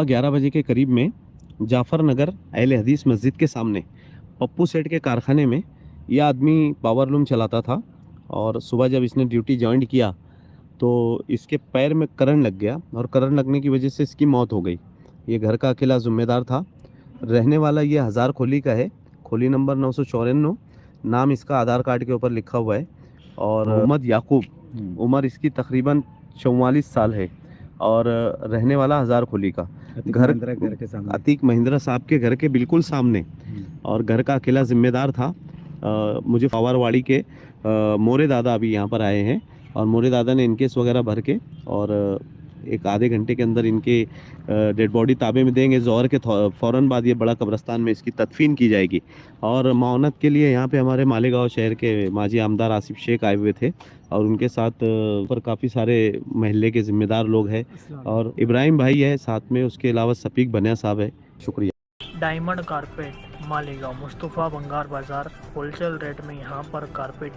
11 बजे के करीब में जाफर नगर अहले हदीस मस्जिद के सामने पप्पू सेठ के कारखाने में यह आदमी पावर लूम चलाता था। और सुबह जब इसने ड्यूटी ज्वाइन किया तो इसके पैर में करंट लग गया और करंट लगने की वजह से इसकी मौत हो गई। ये घर का अकेला जिम्मेदार था। रहने वाला ये हज़ार खोली का है, खोली नंबर 954। नाम इसका आधार कार्ड के ऊपर लिखा हुआ है। और मोहम्मद याकूब, उम्र इसकी तकरीबन 44 साल है और रहने वाला हज़ार खोली का। घर के सामने अतीक महिंद्रा साहब के घर के बिल्कुल सामने और घर का अकेला जिम्मेदार था। मुझे फवारवाड़ी के मोरे दादा अभी यहाँ पर आए हैं और मोरे दादा ने इनकेस वगैरह भर के और एक आधे घंटे के अंदर इनके डेड बॉडी ताबे में देंगे। ज़ोहर के फ़ौरन बाद ये बड़ा कब्रस्तान में इसकी तदफीन की जाएगी। और माउनत के लिए यहाँ पे हमारे मालेगांव शहर के माजी आमदार आसिफ शेख आए हुए थे और उनके साथ पर काफ़ी सारे महल्ले के ज़िम्मेदार लोग हैं और इब्राहिम भाई है साथ में, उसके अलावा सफीक बनिया साहब है। शुक्रिया। डायमंड कारपेट मालेगांव, मुस्तफ़ा बंगार बाज़ार, होलसेल रेट में यहाँ पर कारपेट